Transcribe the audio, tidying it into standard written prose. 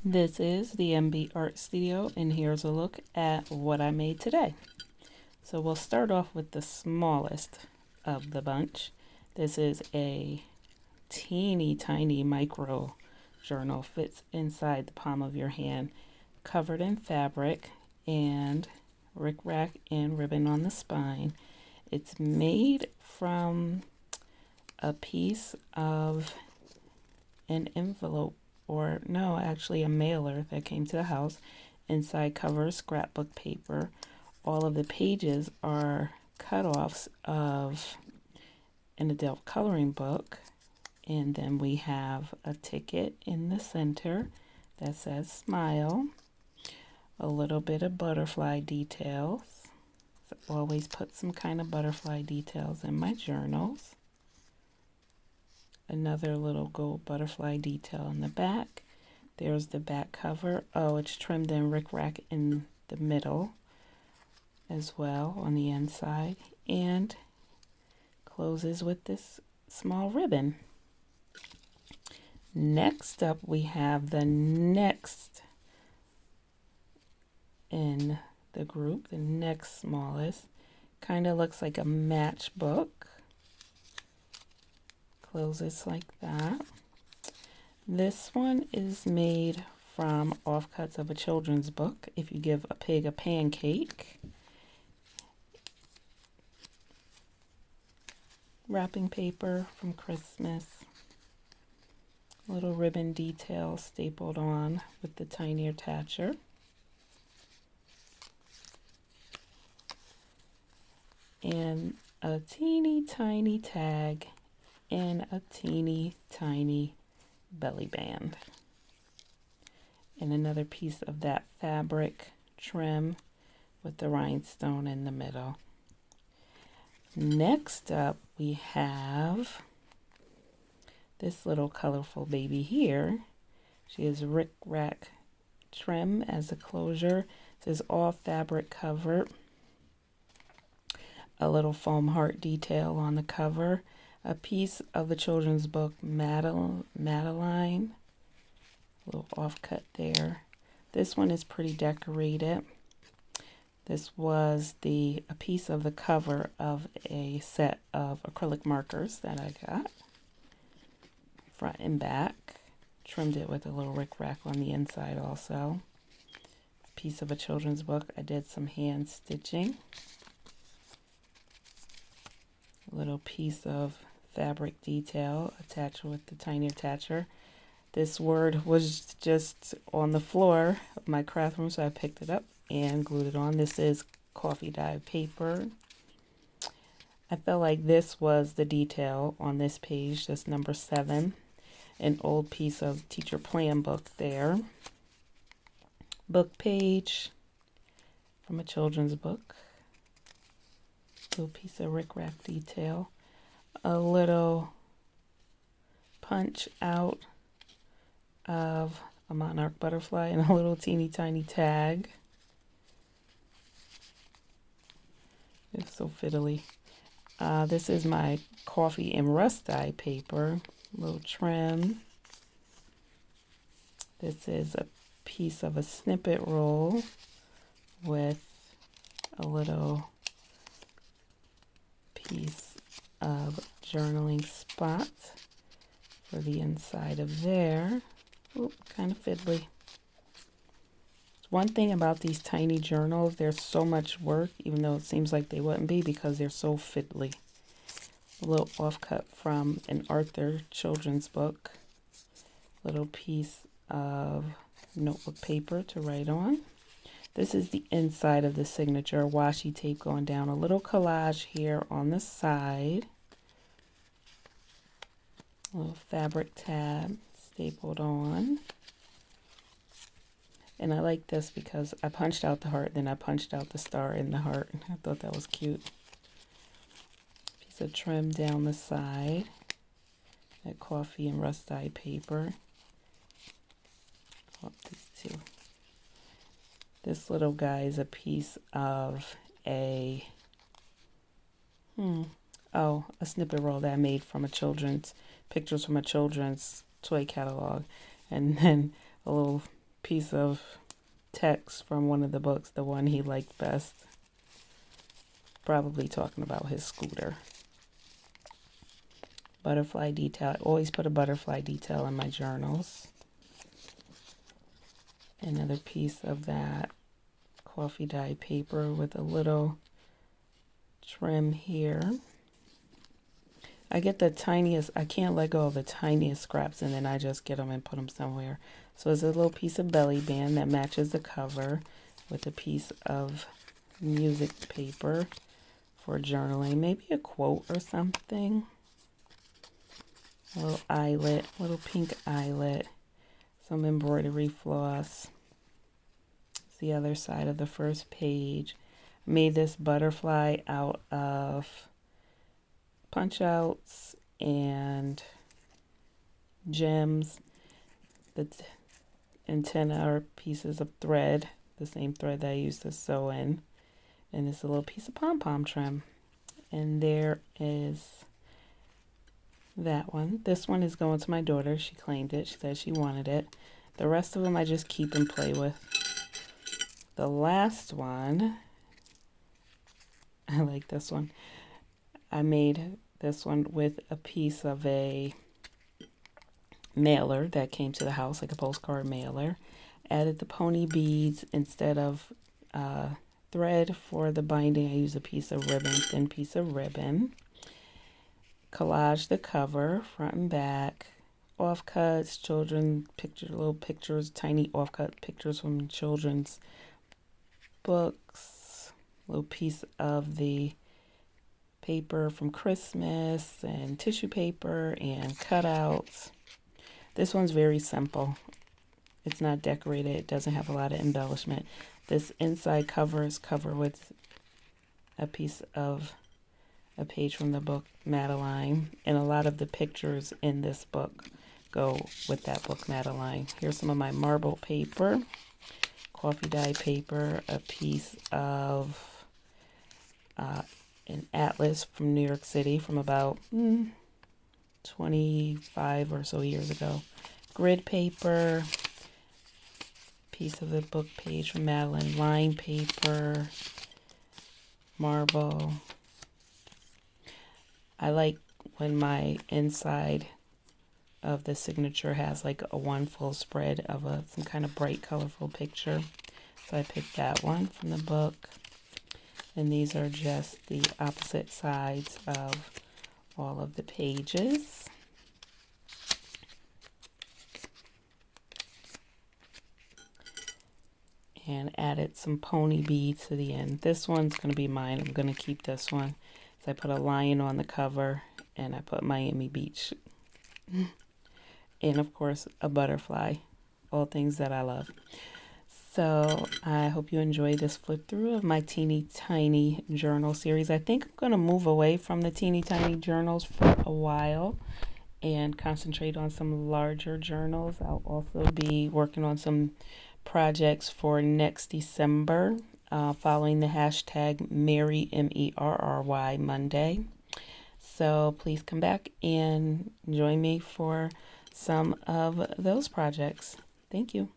This is the MB Art Studio, and here's a look at what I made today. So we'll start off with the smallest of the bunch. This is a teeny tiny micro journal, fits inside the palm of your hand, covered in fabric and rickrack and ribbon on the spine. It's made from a piece of an envelope, or no, actually a mailer that came to the house. Inside cover scrapbook paper. All of the pages are cut-offs of an adult coloring book. And then we have a ticket in the center that says smile. A little bit of butterfly details. So always put some kind of butterfly details in my journals. Another little gold butterfly detail in the back. There's the back cover. Oh, it's trimmed in rickrack in the middle as well on the inside, and closes with this small ribbon. Next up, we have the next in the group, the next smallest. Kind of looks like a matchbook. Closes like that. This one is made from offcuts of a children's book, If You Give a Pig a Pancake. Wrapping paper from Christmas. Little ribbon detail stapled on with the tiny attacher. And a teeny tiny tag and a teeny tiny belly band. And another piece of that fabric trim with the rhinestone in the middle. Next up, we have this little colorful baby here. She is rickrack trim as a closure. It says all fabric covered. A little foam heart detail on the cover. A piece of the children's book, Madeline. A little offcut there. This one is pretty decorated. This was a piece of the cover of a set of acrylic markers that I got. Front and back. Trimmed it with a little rickrack on the inside also. Piece of a children's book. I did some hand stitching. A little piece of fabric detail attached with the tiny attacher. This word was just on the floor of my craft room, so I picked it up and glued it on. This is coffee dye paper. I felt like this was the detail on this page, this number 7. An old piece of teacher plan book there. Book page from a children's book. Little piece of rickrack detail. A little punch out of a monarch butterfly and a little teeny tiny tag. It's so fiddly. This is my coffee and rust dye paper. Little trim. This is a piece of a snippet roll with a little piece of journaling spot for the inside of there. Oop, kind of fiddly. One thing about these tiny journals, there's so much work, even though it seems like they wouldn't be, because they're so fiddly. A little offcut from an Arthur children's book. Little piece of notebook paper to write on. This is the inside of the signature, washi tape going down. A little collage here on the side. A little fabric tab stapled on. And I like this because I punched out the heart, then I punched out the star in the heart. I thought that was cute. Piece of trim down the side. That coffee and rust dye paper. Oh, these two. This little guy is a piece of a snippet roll that I made from pictures from a children's toy catalog, and then a little piece of text from one of the books, the one he liked best. Probably talking about his scooter. Butterfly detail. I always put a butterfly detail in my journals. Another piece of that coffee dye paper with a little trim here. I get the tiniest, I can't let go of the tiniest scraps, and then I just get them and put them somewhere. So it's a little piece of belly band that matches the cover with a piece of music paper for journaling. Maybe a quote or something. A little eyelet, little pink eyelet. Some embroidery floss. It's the other side of the first page. I made this butterfly out of punch outs and gems. The antenna are pieces of thread, the same thread that I used to sew in. And it's a little piece of pom-pom trim. And there is that one. This one is going to my daughter. She claimed it. She said she wanted it. The rest of them I just keep and play with. The last one, I like this one. I made this one with a piece of a mailer that came to the house, like a postcard mailer. Added the pony beads instead of thread for the binding. I used a piece of ribbon, thin piece of ribbon. Collage the cover, front and back. Offcuts, children pictures, little pictures, tiny offcut pictures from children's books. Little piece of the paper from Christmas and tissue paper and cutouts. This one's very simple. It's not decorated. It doesn't have a lot of embellishment. This inside cover is covered with a piece of a page from the book Madeline, and a lot of the pictures in this book go with that book Madeline. Here's some of my marble paper, coffee dye paper, a piece of an atlas from New York City from about 25 or so years ago, grid paper, piece of the book page from Madeline, line paper, marble. I like when my inside of the signature has like a one full spread of some kind of bright, colorful picture. So I picked that one from the book. And these are just the opposite sides of all of the pages. And added some pony beads to the end. This one's going to be mine. I'm going to keep this one. So I put a lion on the cover, and I put Miami Beach. And of course, a butterfly. All things that I love. So I hope you enjoyed this flip through of my teeny tiny journal series. I think I'm going to move away from the teeny tiny journals for a while and concentrate on some larger journals. I'll also be working on some projects for next December, following the hashtag Merry, MERRY Monday. So please come back and join me for some of those projects. Thank you.